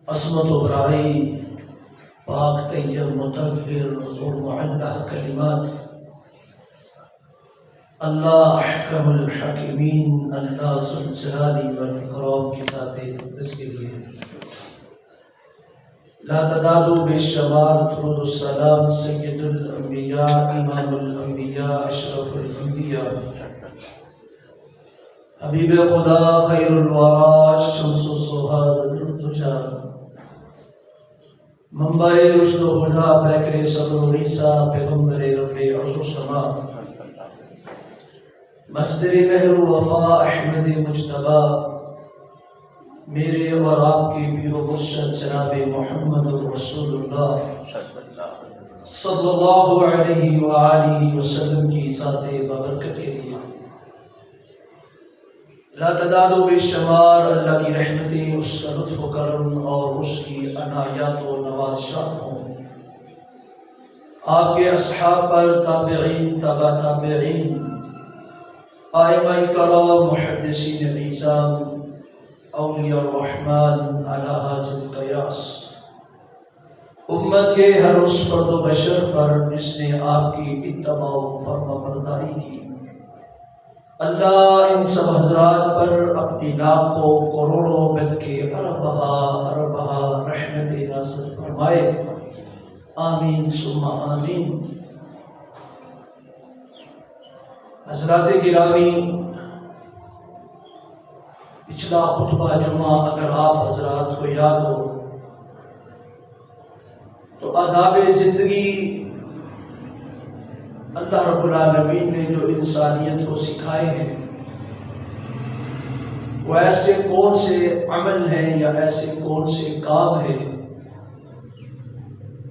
عصمت و برائی، پاک طیب مطہر اور معلّہ کلمات، اللہ احکم الحاکمین، اللہ ذو الجلال والاکرام کی ذات اقدس کے لیے لا تعداد و بے شمار درود و سلام سید الانبیاء، امام الانبیاء، اشرف الانبیاء، حبیب خدا، خیر الورا، شمس الضحیٰ، بدر الدجا، منبع رشد و ہدیٰ، پیکر صبر و عیسیٰ، پیغمبر رب عرش و سما، مصدر مہر و وفا، احمد مجتبی، میرے اور آپ کے پیر و مرشد جناب محمد رسول اللہ صلی اللہ علیہ وآلہ وسلم کی ذات بابرکت کے لیے لا تعداد و بے شمار اللہ کی رحمتیں، اس کا لطف و کرم اور اس کی عنایات و نوازشات ہوں آپ کے اصحاب پر، تابعین، تبع تابعین، ائمہ کرام، محدثین نظام، اولیاء الرحمن علی حاضر قیاس، امت کے ہر اس فرد و بشر پر جس نے آپ کی اتباع و فرما برداری کی، اللہ ان سب حضرات پر اپنی لاکھوں کروڑوں بلکہ اربہ رحمت نازل فرمائے، آمین ثم آمین۔ حضرات گرامی، پچھلا خطبہ جمعہ اگر آپ حضرات کو یاد ہو تو آداب زندگی اللہ رب العالمین نے جو انسانیت کو سکھائے ہیں وہ ایسے کون سے عمل ہیں یا ایسے کون سے کام ہیں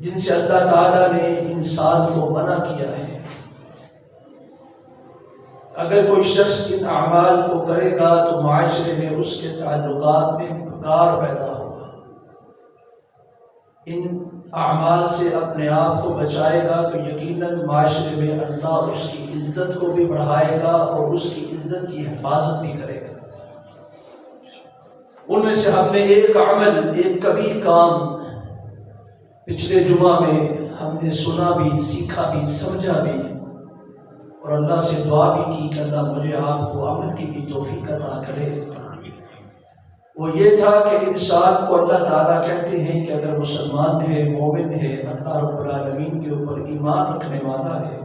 جن سے اللہ تعالیٰ نے انسان کو منع کیا ہے۔ اگر کوئی شخص ان اعمال کو کرے گا تو معاشرے میں اس کے تعلقات میں بگاڑ پیدا ہوگا، ان اعمال سے اپنے آپ کو بچائے گا تو یقیناً معاشرے میں اللہ اس کی عزت کو بھی بڑھائے گا اور اس کی عزت کی حفاظت بھی کرے گا۔ ان میں سے ہم نے ایک عمل، ایک کبیر کام پچھلے جمعہ میں ہم نے سنا بھی، سیکھا بھی، سمجھا بھی اور اللہ سے دعا بھی کی کہ اللہ مجھے آپ کو عمل کی بھی توفیق عطا کرے۔ وہ یہ تھا کہ انسان کو اللہ تعالیٰ کہتے ہیں کہ اگر مسلمان ہے، مومن ہے، اللہ رب العالمین کے اوپر ایمان رکھنے والا ہے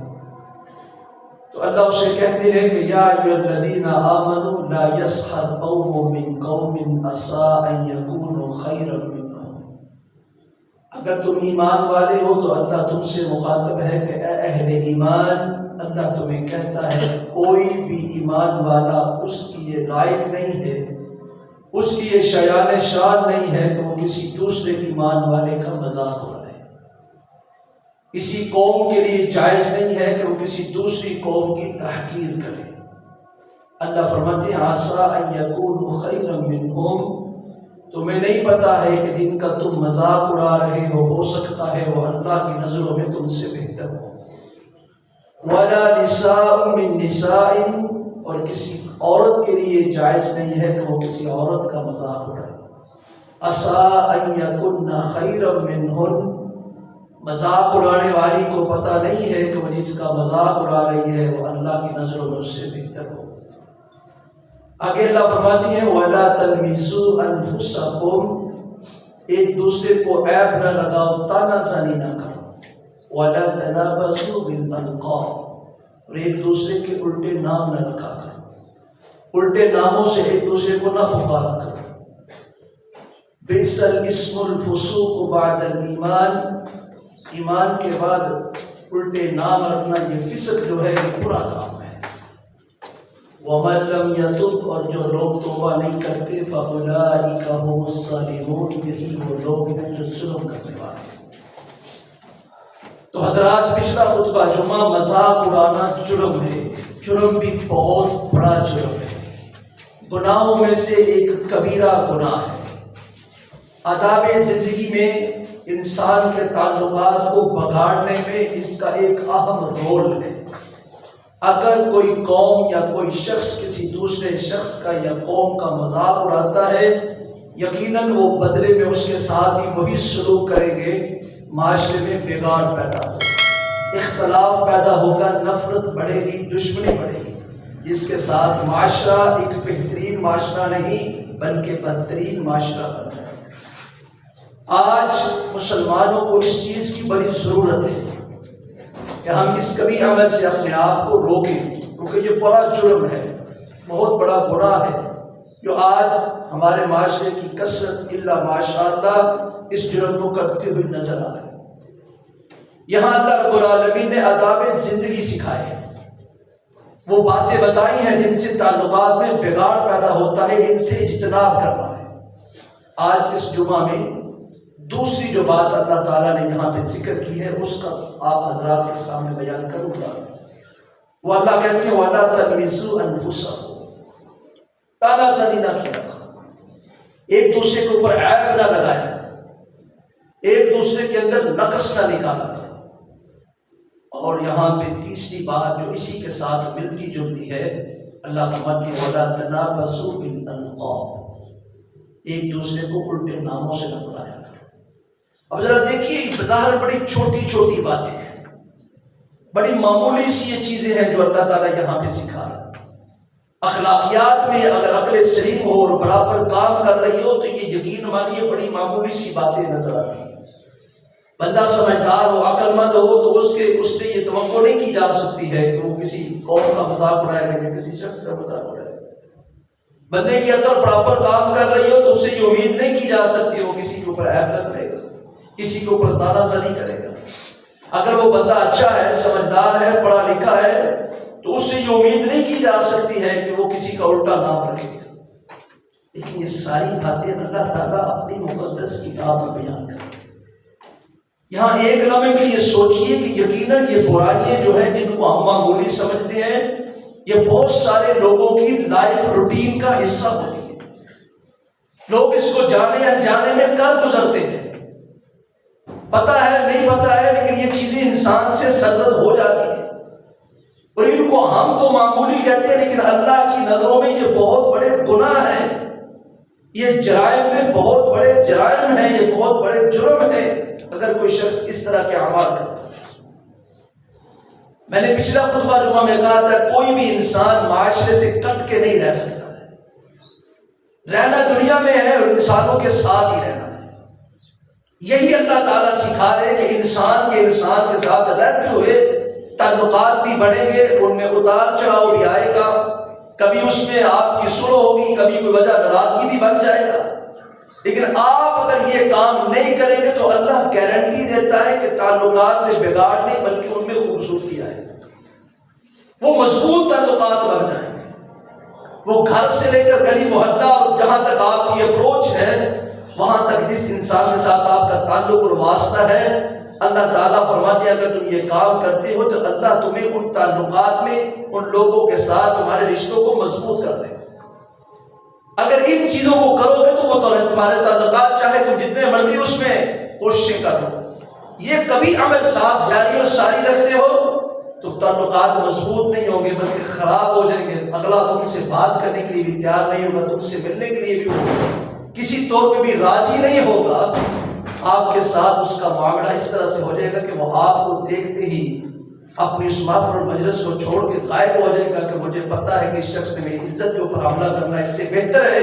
تو اللہ اسے کہتے ہیں کہ یا ایھا الذین آمنوا لا یسخر قوم من قوم عسیٰ ان یکونوا خیرا منہم۔ اگر تم ایمان والے ہو تو اللہ تم سے مخاطب ہے کہ اے اہل ایمان، اللہ تمہیں کہتا ہے کوئی بھی ایمان والا اس کی یہ لائق نہیں ہے، اس کی یہ شایان شان نہیں ہے کہ وہ کسی دوسرے ایمان والے کا مذاق اڑائے۔ کسی قوم کے لیے جائز نہیں ہے کہ وہ کسی دوسری قوم کی تحقیر کرے۔ اللہ فرماتے ہیں عسیٰ ان یکونوا خیرا منہم، تمہیں نہیں پتا ہے کہ جن کا تم مذاق اڑا رہے ہو سکتا ہے وہ اللہ کی نظروں میں تم سے بہتر ہو۔ وَلَا نِسَاءٌ مِّن نِسَاءٍ، اور کسی عورت کے لیے جائز نہیں ہے کہ وہ کسی عورت کا مذاق اڑائے۔ عَسَىٰ أَن يَكُنَّ خَيْرًا مِّنْهُنَّ، مذاق اڑانے والی کو پتہ نہیں ہے کہ وہ جس کا مذاق اڑا رہی ہے وہ اللہ کی نظروں میں اس سے بہتر ہو۔ آگے اللہ فرماتی ہیں وَلَا تَلْمِزُوا أَنفُسَكُمْ، ایک دوسرے کو عیب نہ لگاؤ، تانا زنی نہ کرو۔ وَلَا تَنَابَزُوا بِالْأَلْقَابِ، اور ایک دوسرے کے الٹے نام نہ رکھا کرو، الٹے ناموں سے ایک دوسرے کو نہ پکارا کرو۔ بِئْسَ الْاسْمُ الْفُسُوقُ بَعْدَ الْإِيمَانِ، ایمان کے بعد الٹے نام رکھنا یہ فسق جو ہے یہ برا کام ہے۔ وَمَن لَّمْ يَتُبْ، اور جو لوگ توبہ نہیں کرتے، فَأُولَٰئِكَ هُمُ الظَّالِمُونَ، یہی وہ لوگ ہیں جو ظلم کرنے والے ہیں۔ تو حضرات پچھلا خطبہ جمعہ مذاق اڑانا جرم ہے، جرم بھی بہت بڑا جرم ہے، گناہوں میں سے ایک کبیرہ گناہ ہے۔ آداب زندگی میں انسان کے تعلقات کو بگاڑنے میں اس کا ایک اہم رول ہے۔ اگر کوئی قوم یا کوئی شخص کسی دوسرے شخص کا یا قوم کا مذاق اڑاتا ہے یقیناً وہ بدلے میں اس کے ساتھ بھی وہی سلوک کریں گے، معاشرے میں بگاڑ پیدا ہوگا، اختلاف پیدا ہوگا، نفرت بڑھے گی، دشمنی بڑھے گی، جس کے ساتھ معاشرہ ایک بہترین معاشرہ نہیں بلکہ بدترین معاشرہ بن جائے۔ آج مسلمانوں کو اس چیز کی بڑی ضرورت ہے کہ ہم اس کبھی عمل سے اپنے آپ کو روکیں، کیونکہ یہ بڑا جرم ہے، بہت بڑا گناہ ہے جو آج ہمارے معاشرے کی کثرت الا ماشاءاللہ اس جرم کو کرتے ہوئے نظر آ رہے ہیں۔ یہاں اللہ رب العالمین نے آداب زندگی سکھائے ہیں، وہ باتیں بتائی ہیں جن سے تعلقات میں بگاڑ پیدا ہوتا ہے، ان سے اجتناب کرنا ہے۔ آج اس جمعہ میں دوسری جو بات اللہ تعالیٰ نے یہاں پہ ذکر کی ہے اس کا آپ حضرات کے سامنے بیان کروں گا۔ وہ اللہ کہتے ہیں وَلَا تَلْمِزُوا أَنفُسَكُمْ، تانا زنی نہ کیا، ایک دوسرے کے اوپر عیب نہ لگایا، ایک دوسرے کے اندر نقص نہ نکالا۔ اور یہاں پہ تیسری بات جو اسی کے ساتھ ملتی جلتی ہے، اللہ فرماتے ہیں وَلَا تَنَابَزُوا بِالْأَلْقَابِ، ایک دوسرے کو الٹے ناموں سے نہ بلایا۔ اب ذرا دیکھیے، بظاہر بڑی چھوٹی چھوٹی باتیں ہیں، بڑی معمولی سی یہ چیزیں ہیں جو اللہ تعالیٰ یہاں پہ سکھا رہا ہے۔ اخلاقیات میں اگر عقل سلیم ہو اور برابر کام کر رہی ہو تو یہ یقین مانیے بڑی معمولی سی باتیں نظر آتی ہیں۔ بندہ سمجھدار ہو، عقل مند ہو تو اس سے یہ توقع نہیں کی جا سکتی ہے کہ وہ کسی قوم کا مذاق اڑائے گا یا کسی شخص کا مذاق اڑائے گا۔ بندے کی عقل پراپر کام کر رہی ہو تو اس سے یہ امید نہیں کی جا سکتی وہ کسی کے اوپر عیب نہ کرے گا، کسی کے اوپر تانا زنی کرے گا۔ اگر وہ بندہ اچھا ہے، سمجھدار ہے، پڑھا لکھا ہے تو اس سے یہ امید نہیں کی جا سکتی ہے کہ وہ کسی کا الٹا نام رکھے گا۔ لیکن یہ ساری باتیں اللہ تعالیٰ اپنی مقدس کتاب میں بیان کرتے ہیں۔ یہاں ایک لمحے کے لیے سوچئے کہ یقیناً یہ برائیاں جو ہیں جن کو ہم معمولی سمجھتے ہیں، یہ بہت سارے لوگوں کی لائف روٹین کا حصہ ہوتی ہے۔ لوگ اس کو جانے انجانے میں کر گزرتے ہیں، پتہ ہے نہیں پتہ ہے، لیکن یہ چیزیں انسان سے سرزد ہو جاتی ہیں اور ان کو ہم تو معمولی کہتے ہیں، لیکن اللہ کی نظروں میں یہ بہت بڑے گناہ ہیں، یہ جرائم میں بہت بڑے جرائم ہیں، یہ بہت بڑے جرم ہیں اگر کوئی شخص اس طرح کے اعمال کرتا ہے۔ میں نے پچھلا خطبہ جمعہ میں کہا تھا کوئی بھی انسان معاشرے سے کٹ کے نہیں رہ سکتا ہے، رہنا دنیا میں ہے اور انسانوں کے ساتھ ہی رہنا ہے۔ یہی اللہ تعالیٰ سکھا رہے کہ انسان کے ساتھ رہتے ہوئے تعلقات بھی بڑھیں گے، ان میں اتار چڑھاؤ بھی آئے گا، کبھی اس میں آپ کی سلو ہوگی، کبھی کوئی وجہ ناراضگی بھی بن جائے گا۔ لیکن آپ اگر یہ کام نہیں کریں گے تو اللہ گارنٹی دیتا ہے کہ تعلقات میں بگاڑ نہیں بلکہ ان میں خوبصورتی آئے گی، وہ مضبوط تعلقات بن جائیں گے۔ وہ گھر سے لے کر گلی محلہ اور جہاں تک آپ کی اپروچ ہے، وہاں تک جس انسان کے ساتھ آپ کا تعلق اور واسطہ ہے، اللہ تعالیٰ فرماتے ہیں اگر تم یہ کام کرتے ہو تو اللہ تمہیں ان تعلقات میں ان لوگوں کے ساتھ تمہارے رشتوں کو مضبوط کر دے۔ اگر ان چیزوں کو کرو گے تو وہ تمہارے تعلقات چاہے تم جتنے مرضی اس میں کوششیں کر لو، یہ کبھی عمل ساتھ جاری اور ساری رکھتے ہو تو تعلقات مضبوط نہیں ہوں گے بلکہ خراب ہو جائیں گے۔ اگلا تم سے بات کرنے کے لیے بھی تیار نہیں ہوگا، تم سے ملنے کے لیے بھی کسی طور پہ بھی راضی نہیں ہوگا۔ آپ کے ساتھ اس کا معاملہ اس طرح سے ہو جائے گا کہ وہ آپ کو دیکھتے ہی اپنی اس محفل اور مجلس کو چھوڑ کے غائب ہو جائے گا کہ مجھے پتا ہے کہ اس شخص نے میری عزت کے اوپر حملہ کرنا ہے، اس سے بہتر ہے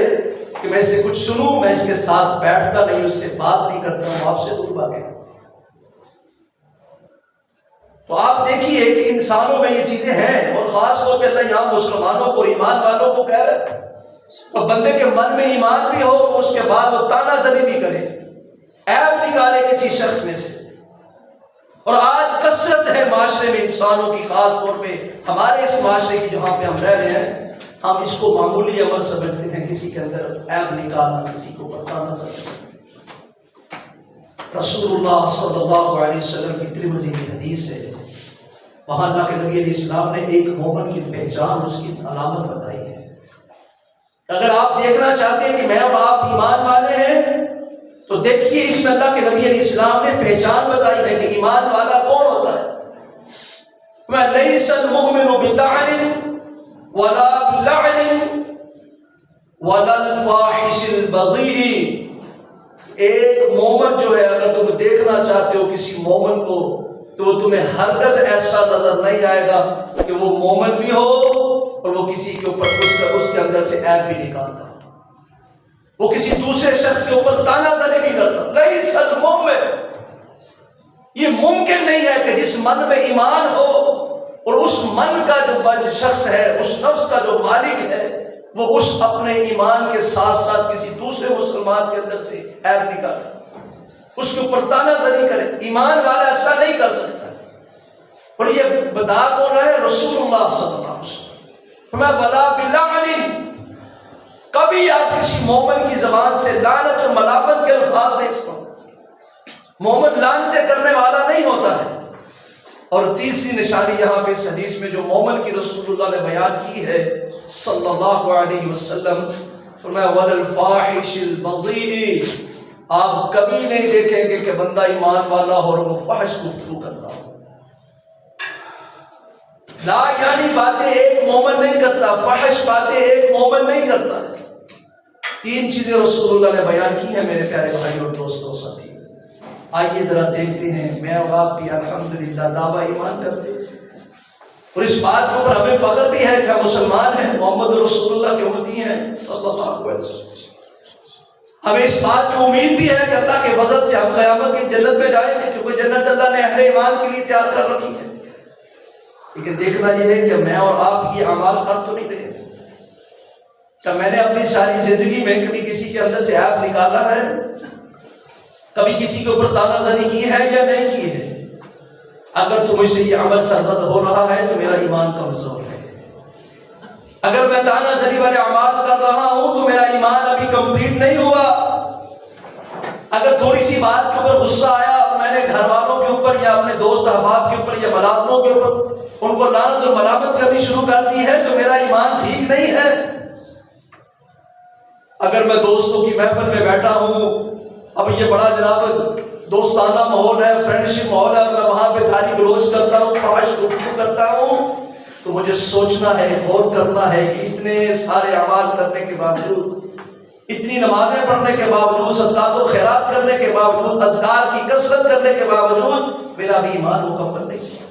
کہ میں اس سے کچھ سنوں، میں اس کے ساتھ بیٹھتا نہیں، اس سے بات نہیں کرتا ہوں، آپ سے دور بھاگے۔ تو آپ دیکھیے کہ انسانوں میں یہ چیزیں ہیں، اور خاص طور پہ اللہ یہاں مسلمانوں کو، ایمان والوں کو کہہ رہے ہیں تو بندے کے من میں ایمان بھی ہو اور اس کے بعد وہ تانا زنی بھی کرے، عیب نکالے کسی شخص میں سے۔ اور آج کثرت ہے معاشرے میں انسانوں کی، خاص طور پہ ہمارے اس معاشرے کی جہاں پہ ہم رہ رہے ہیں، ہم اس کو معمولی عمل سمجھتے ہیں، کسی کے اندر عیب نکالنا، کسی کو بتانا سمجھتے ہیں۔ رسول اللہ صلی اللہ علیہ وسلم کی ترمذی کی حدیث ہے، وہاں اللہ کے نبی علیہ السلام نے ایک مومن کی پہچان، اس کی علامت بتائی ہے۔ اگر آپ دیکھنا چاہتے ہیں کہ میں اور آپ ایمان والے ہیں تو دیکھیے اس میں اللہ کے نبی علیہ السلام نے پہچان بتائی ہے کہ ایمان والا کون ہوتا ہے۔ وَلَيْسَ الْمُؤْمِنُ بِطَعْنٍ وَلَا بِلَعْنٍ وَلَا الْفَاحِشِ الْبَغِيِّ، ایک مومن جو ہے اگر تم دیکھنا چاہتے ہو کسی مومن کو تو وہ تمہیں ہرگز ایسا نظر نہیں آئے گا کہ وہ مومن بھی ہو اور وہ کسی کے اوپر اس کے اندر سے عیب بھی نکالتا، وہ کسی دوسرے شخص کے اوپر تانا زنی بھی کرتا۔ لیس المؤمن، یہ ممکن نہیں ہے کہ جس من میں ایمان ہو اور اس من کا جو شخص ہے، اس نفس کا جو مالک ہے، وہ اس اپنے ایمان کے ساتھ ساتھ کسی دوسرے مسلمان کے اندر سے عیب نکالے، اس کے اوپر تانا زنی کرے۔ ایمان والا ایسا نہیں کر سکتا۔ اور یہ بتا کون رہا ہے؟ رسول اللہ صلی اللہ علیہ وسلم۔ فرمایا وَلَا بِلَعْنٍ، کبھی آپ کسی مومن کی زبان سے لعنت اور ملامت کے الفاظ نہیں سنو۔ مومن لعنتیں کرنے والا نہیں ہوتا ہے۔ اور تیسری نشانی یہاں پہ اس حدیث میں جو مومن کی رسول اللہ نے بیان کی ہے صلی اللہ علیہ وسلم، فرمایا وَلَا الْفَاحِشِ الْبَغِيِّ، آپ کبھی نہیں دیکھیں گے کہ بندہ ایمان والا ہو اور وہ فحش گفتگو کرتا ہو۔ لا یعنی باتیں ایک مومن نہیں کرتا، فحش باتیں ایک مومن نہیں کرتا۔ تین چیزیں رسول اللہ نے بیان کی ہیں میرے پیارے بھائی اور دوستوں ساتھی۔ آئیے ذرا دیکھتے ہیں، میں اور آپ بھی الحمدللہ دعویٰ ایمان کرتے ہیں اور اس بات کے اوپر ہمیں فخر بھی ہے کہ ہم مسلمان ہیں، محمد رسول اللہ کے امتی ہیں صلی اللہ علیہ وسلم۔ ہمیں اس بات کی امید بھی ہے کہ اللہ کے فضل سے ہم قیامت کی جنت میں جائیں گے، کیونکہ جنت اللہ نے اہل ایمان کے لیے تیار کر رکھی ہے۔ لیکن دیکھنا یہ ہے کہ میں اور آپ یہ اعمال کر تو نہیں رہے کہ میں نے اپنی ساری زندگی میں کبھی کسی کے اندر سے عیب نکالا ہے، کبھی کسی کے اوپر تانا زنی کی ہے یا نہیں کی ہے۔ اگر تو مجھ سے یہ عمل سرزد ہو رہا ہے تو میرا ایمان کمزور ہے۔ اگر میں تانا زنی والے اعمال کر رہا ہوں تو میرا ایمان ابھی کمپلیٹ نہیں ہوا۔ اگر تھوڑی سی بات کے اوپر غصہ آیا اور میں نے گھر والوں کے اوپر یا اپنے دوست احباب کے اوپر یا ملازموں کے اوپر ان کو لعنت اور ملامت کرنی شروع کر دی ہے تو میرا ایمان ٹھیک نہیں ہے۔ اگر میں دوستوں کی محفل میں بیٹھا ہوں، اب یہ بڑا جناب دوستانہ ماحول ہے، فرینڈشپ ماحول ہے، اور میں وہاں پہ گالی گلوچ کرتا ہوں، فحش گفتگو کرتا ہوں، تو مجھے سوچنا ہے، غور کرنا ہے کہ اتنے سارے اعمال کرنے کے باوجود، اتنی نمازیں پڑھنے کے باوجود، صدقات و خیرات کرنے کے باوجود، اذکار کی کثرت کرنے کے باوجود میرا بھی ایمان مکمل نہیں ہے۔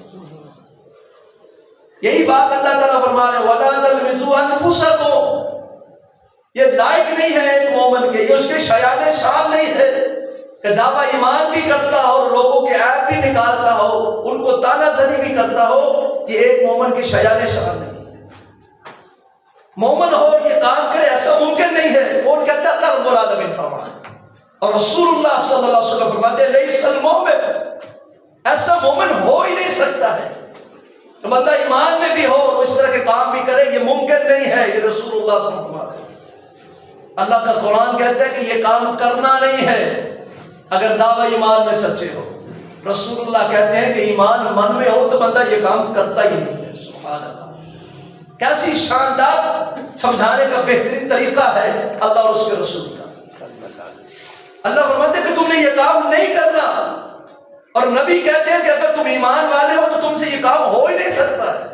یہی بات اللہ تعالیٰ فرما رہے ہیں وَلَا تَلْمِزُوا أَنفُسَكُمْ، یہ لائق نہیں ہے ایک مومن کے، یہ اس کے شایان شان نہیں ہے کہ دعویٰ ایمان بھی کرتا ہو اور لوگوں کے عیب بھی نکالتا ہو، ان کو تانا زنی بھی کرتا ہو، یہ ایک مومن کے شایان شان نہیں ہے۔ مومن ہو اور یہ کام کرے ایسا ممکن نہیں ہے۔ کون کہتا ہے؟ اللہ رب العالمین فرماتا ہے، اور رسول اللہ صلی اللہ علیہ وسلم فرماتے ہیں لیس المؤمن، ایسا مومن ہو ہی نہیں سکتا ہے کہ بندہ ایمان میں بھی ہو اور اس طرح کے کام بھی کرے، یہ ممکن نہیں ہے۔ یہ رسول اللہ صلی اللہ علیہ وسلم فرماتے ہیں۔ اللہ کا قرآن کہتا ہے کہ یہ کام کرنا نہیں ہے اگر دعویٰ ایمان میں سچے ہو۔ رسول اللہ کہتے ہیں کہ ایمان من میں ہو تو بندہ یہ کام کرتا ہی نہیں ہے۔ سبحان اللہ، کیسی شاندار سمجھانے کا بہترین طریقہ ہے اللہ اور اس کے رسول کا۔ اللہ فرماتے ہیں کہ تم نے یہ کام نہیں کرنا، اور نبی کہتے ہیں کہ اگر تم ایمان والے ہو تو تم سے یہ کام ہو ہی نہیں سکتا ہے۔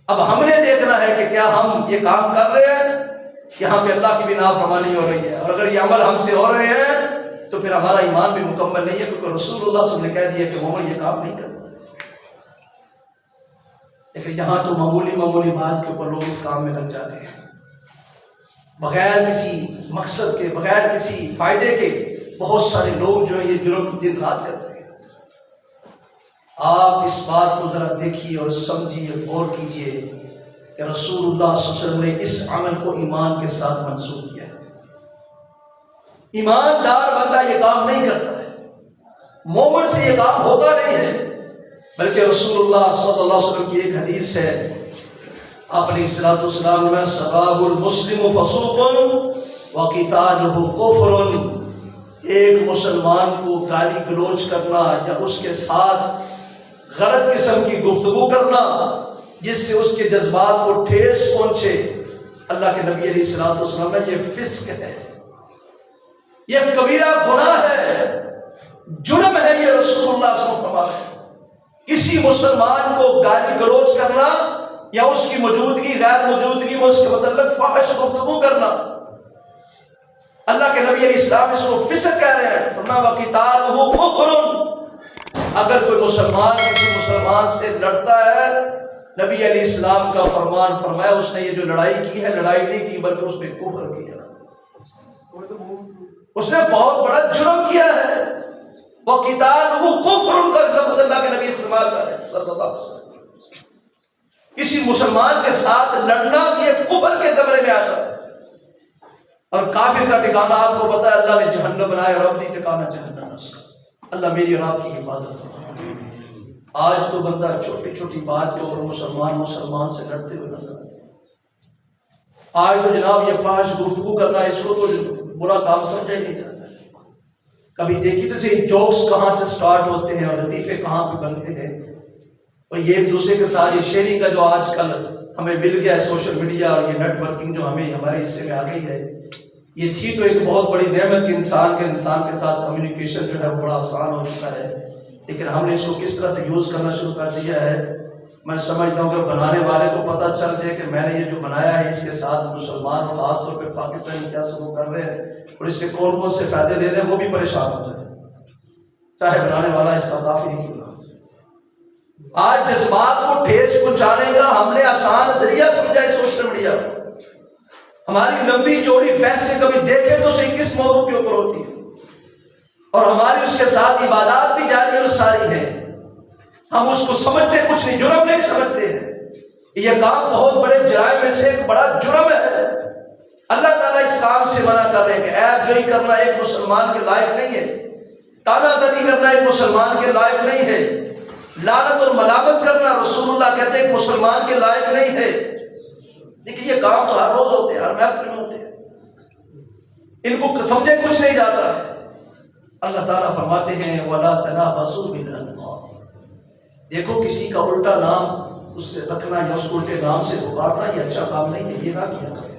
اب ہم نے دیکھنا ہے کہ کیا ہم یہ کام کر رہے ہیں، یہاں پہ اللہ کی بھی نافرمانی ہو رہی ہے، اور اگر یہ عمل ہم سے ہو رہے ہیں تو پھر ہمارا ایمان بھی مکمل نہیں ہے، کیونکہ رسول اللہ صلی اللہ علیہ وسلم نے کہہ دیا کہ مومن یہ کام نہیں کرتا۔ لیکن یہاں تو معمولی بات کے اوپر لوگ اس کام میں لگ جاتے ہیں، بغیر کسی مقصد کے، بغیر کسی فائدے کے۔ بہت سارے لوگ جو ہیں یہ جرم دن رات کرتے ہیں۔ آپ اس بات کو ذرا دیکھیے اور سمجھیے، غور کیجیے کہ رسول اللہ صلی اللہ علیہ وسلم نے اس عمل کو ایمان کے ساتھ منسوخ کیا ہے۔ ایماندار بندہ یہ کام نہیں کرتا ہے، مومن سے یہ کام ہوتا نہیں ہے، بلکہ رسول اللہ صلی اللہ علیہ وسلم کی ایک حدیث ہے، آپ علیہ الصلوۃ والسلام میں سباب المسلم فسوق وقتالہ کفر، ایک مسلمان کو گالی گلوچ کرنا یا اس کے ساتھ غلط قسم کی گفتگو کرنا جس سے اس کے جذبات کو ٹھیس پہنچے، اللہ کے نبی علیہ الصلوۃ والسلام میں یہ فسق ہے، یہ کبیرہ گناہ ہے، جرم ہے۔ یہ رسول اللہ صلی اللہ علیہ وسلم کسی مسلمان کو گالی گلوچ کرنا یا اس کی موجودگی غیر موجودگی میں اس کے متعلق فحش گفتگو کرنا. اللہ کے نبی علیہ السلام اس کو فسق کہہ رہے ہیں. فرمایا وَقِتَالُهُ كُفْرٌ، اگر کوئی مسلمان کسی مسلمان سے لڑتا ہے، نبی علیہ السلام کا فرمان فرمایا اس نے یہ جو لڑائی کی ہے لڑائی نہیں کی بلکہ اس نے کفر کیا، اس نے بہت بڑا جرم کیا ہے. وَقِتَالُهُ كُفْرٌ کا لفظ اللہ کے نبی استعمال کر رہے ہیں صلی اللہ علیہ وسلم. کسی مسلمان کے ساتھ لڑنا یہ کفر کے زمرے میں آتا ہے. اور کافر کا ٹھکانہ آپ کو پتا ہے اللہ نے جہنم بنایا اور اپنی ٹھکانہ جہنم ہے. اللہ میری اور آپ کی حفاظت کرے. آج تو بندہ چھوٹی چھوٹی بات کے اوپر مسلمان سے لڑتے ہوئے نظر آتے ہیں. آج تو جناب یہ فحش گفتگو کرنا اس کو تو برا کام سمجھا ہی نہیں جاتا. کبھی دیکھی تو صحیح جوکس کہاں سے سٹارٹ ہوتے ہیں اور لطیفے کہاں پہ بنتے ہیں. اور یہ ایک دوسرے کے ساتھ یہ شیئرنگ کا جو آج کل ہمیں مل گیا ہے سوشل میڈیا اور یہ نیٹ ورکنگ جو ہمیں ہمارے حصے میں آ گئی ہے، یہ تھی تو ایک بہت بڑی نعمت کہ انسان کے ساتھ کمیونیکیشن جو ہے وہ بڑا آسان ہو چکا ہے. لیکن ہم نے اس کو کس طرح سے یوز کرنا شروع کر دیا ہے. میں سمجھتا ہوں کہ بنانے والے کو پتہ چل جائے کہ میں نے یہ جو بنایا ہے اس کے ساتھ مسلمان خاص طور پہ پاکستانی کیا سلوک کر رہے ہیں اور اس سے کون کون سے فائدے لے رہے ہیں وہ بھی پریشان ہو جائے، چاہے بنانے والا اس کا کافی نہیں کیوں نہ. آج جذبات کو ٹھیس پہنچانے کا ہم نے آسان ذریعہ سمجھا ہے سوشل میڈیا کو. ہماری لمبی چوڑی بحثیں کبھی دیکھیں تو صحیح کس موضوع کے اوپر ہوتی ہے اور ہماری اس کے ساتھ عبادات بھی جاری اور ساری ہیں. ہم اس کو سمجھتے کچھ نہیں، جرم نہیں سمجھتے ہیں. یہ کام بہت بڑے جرائم میں سے ایک بڑا جرم ہے. اللہ تعالیٰ اس کام سے منع کر رہے ہیں کہ عیب جوئی کرنا ایک مسلمان کے لائق نہیں ہے، تانا زنی کرنا ایک مسلمان کے لائق نہیں ہے، لعنت اور ملامت کرنا رسول اللہ کہتے ہیں ایک مسلمان کے لائق نہیں ہے. لیکن یہ کام تو ہر روز ہوتے ہیں، ہر محفل میں ہوتے ہیں، ان کو سمجھے کچھ نہیں جاتا ہے. اللہ تعالیٰ فرماتے ہیں وَلَا تَنَابَزُوا بِالْأَلْقَابِ، دیکھو کسی کا الٹا نام اس سے رکھنا یا اس کو الٹے نام سے پکارنا یہ اچھا کام نہیں ہے، یہ نہ کیا کریں.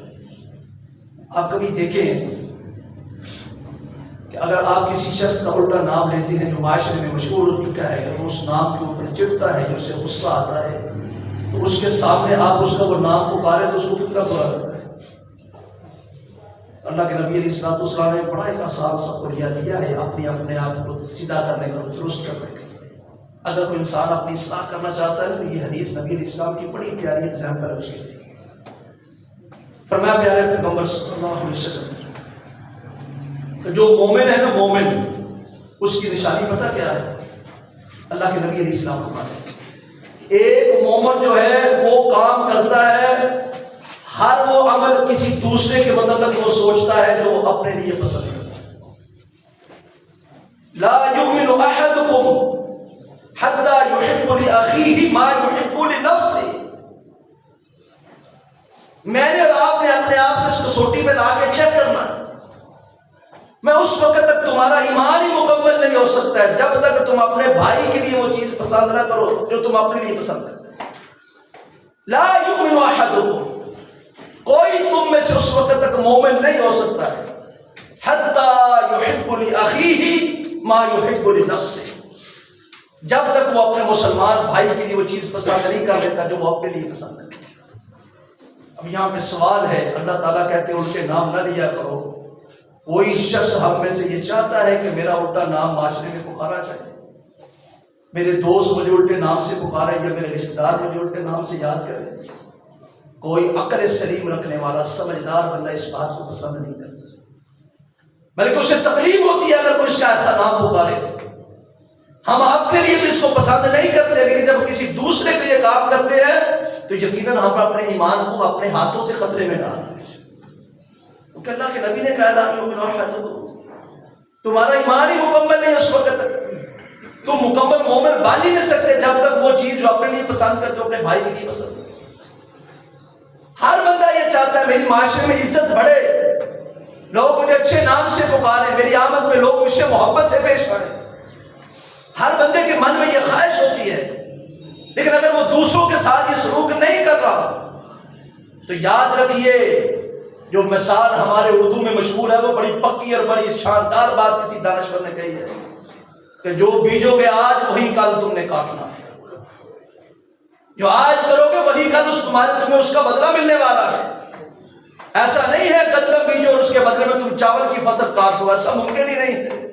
آپ کبھی دیکھیں کہ اگر آپ کسی شخص کا الٹا نام لیتے ہیں جو معاشرے میں مشہور ہو چکا ہے اور اس نام کے اوپر چڑھتا ہے یا اسے غصہ آتا ہے تو اس کے سامنے آپ اس کا وہ نام پکارے تو اس کو کتنا برا لگتا ہے. اللہ کے نبی علیہ السلام نے بڑا ایک آسان سا خلیہ دیا ہے اپنے آپ کو سیدھا کرنے کا، درست کرنے کا. اگر کوئی انسان اپنی اصلاح کرنا چاہتا ہے تو یہ حدیث نبی علیہ السلام کی بڑی پیاری ایگزامپل ہے اس کے لیے. فرمایا پیارے پیغمبر صلی اللہ علیہ وسلم کہ جو مومن ہے نا، مومن اس کی نشانی پتہ کیا ہے؟ اللہ کے نبی علیہ السلام فرماتے ہیں ایک مومن جو ہے وہ کام کرتا ہے، ہر وہ عمل کسی دوسرے کے متعلق وہ سوچتا ہے جو وہ اپنے لیے پسند کرتا ہے. لا یؤمن احدکم حتی یحب لأخیہ ما یحب لنفسہ. میں نے اور آپ نے اپنے آپ کو اس کسوٹی پہ لا کے چیک کرنا ہے. میں اس وقت تک تمہارا ایمان ہی مکمل نہیں ہو سکتا ہے جب تک تم اپنے بھائی کے لیے وہ چیز پسند نہ کرو جو تم اپنے لیے پسند کرتے. لا یؤمن احدکم، کوئی تم میں سے اس وقت تک مومن نہیں ہو سکتا ہے حتی یحب لأخیہ ما یحب لنفسہ، جب تک وہ اپنے مسلمان بھائی کے لیے وہ چیز پسند نہیں کر لیتا جو وہ اپنے لیے پسند کرتا. اب یہاں پہ سوال ہے، اللہ تعالیٰ کہتے ہیں ان کے نام نہ لیا کرو. کوئی شخص ہم میں سے یہ چاہتا ہے کہ میرا الٹا نام معاشرے میں پکارا جائے، میرے دوست مجھے الٹے نام سے پکارے یا میرے رشتہ دار مجھے الٹے نام سے یاد کرے؟ کوئی عقل سلیم رکھنے والا سمجھدار بندہ اس بات کو پسند نہیں کرتا، بلکہ اسے تکلیف ہوتی ہے اگر کوئی اس کا ایسا نام پکارے. ہم اپنے لیے تو اس کو پسند نہیں کرتے، لیکن جب کسی دوسرے کے لیے کام کرتے ہیں تو یقیناً ہم اپنے ایمان کو اپنے ہاتھوں سے خطرے میں ڈال رہے ہیں. کیونکہ اللہ کے نبی نے کہا تمہارا ایمان ہی مکمل نہیں اس وقت تک، تم مکمل مومن بن ہی نہیں سکتے جب تک وہ چیز جو اپنے لیے پسند کرتے ہو اپنے بھائی کے لیے پسند کرتے. ہر بندہ یہ چاہتا ہے میری معاشرے میں عزت بڑھے، لوگ مجھے اچھے نام سے پکارے، میری آمد میں لوگ مجھ سے محبت سے پیش کریں. ہر بندے کے من میں یہ خواہش ہوتی ہے. لیکن اگر وہ دوسروں کے ساتھ یہ سلوک نہیں کر رہا تو یاد رکھیے جو مثال ہمارے اردو میں مشہور ہے وہ بڑی پکی اور بڑی شاندار بات کسی دانشور نے کہی ہے کہ جو بیجو گے آج وہی کل تم نے کاٹنا ہے. جو آج کرو گے وہی کل تمہیں اس کا بدلہ ملنے والا ہے۔ ایسا نہیں ہے گندم بیجو اور اس کے بدلے میں تم چاول کی فصل کاٹو، ایسا ممکن ہی نہیں ہے۔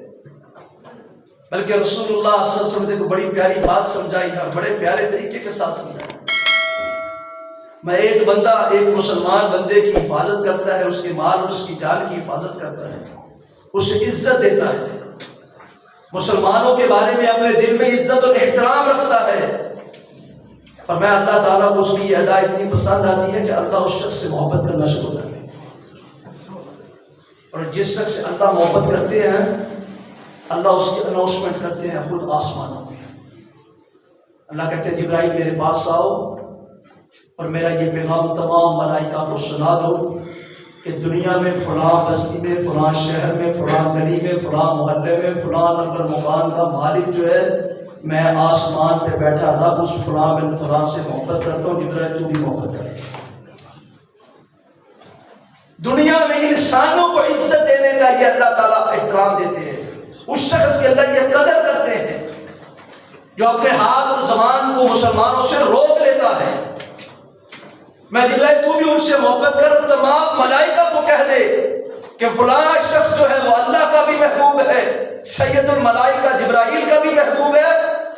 بلکہ رسول اللہ صلی اللہ علیہ وسلم نے کو بڑی پیاری بات سمجھائی ہے، بڑے پیارے طریقے کے ساتھ سمجھائی۔ میں ایک بندہ ایک مسلمان بندے کی حفاظت کرتا ہے، اس کے مال اور اس کی جان کی حفاظت کرتا ہے، اسے عزت دیتا ہے، مسلمانوں کے بارے میں اپنے دل میں عزت اور احترام رکھتا ہے، اور میں اللہ تعالیٰ کو اس کی یہ ادا اتنی پسند آتی ہے کہ اللہ اس شخص سے محبت کرنا شروع کر دے، اور جس شخص سے اللہ محبت کرتے ہیں اللہ اس کی اناؤنسمنٹ کرتے ہیں خود آسمانوں میں۔ اللہ کہتے ہیں جبرائیل میرے پاس آؤ اور میرا یہ پیغام تمام ملائکہ کو سنا دو کہ دنیا میں فلاں بستی میں، فلاں شہر میں، فلاں گلی میں، فلاں محلے میں، فلاں نمبر مکان کا مالک جو ہے، میں آسمان پہ بیٹھا رب اس فلاں بن فلاں سے محبت کرتا ہوں، جبرائیل تو بھی محبت کر۔ دنیا میں انسانوں کو عزت دینے کا یہ اللہ تعالیٰ احترام دیتے ہیں، اس شخص کی اللہ یہ قدر کرتے ہیں جو اپنے ہاتھ اور زبان کو مسلمانوں سے روک لیتا ہے۔ میں جبرائیل تو بھی ان سے محبت کر، تمام ملائکہ کو کہہ دے کہ فلاں شخص جو ہے وہ اللہ کا بھی محبوب ہے، سید الملائکہ جبرائیل کا بھی محبوب ہے،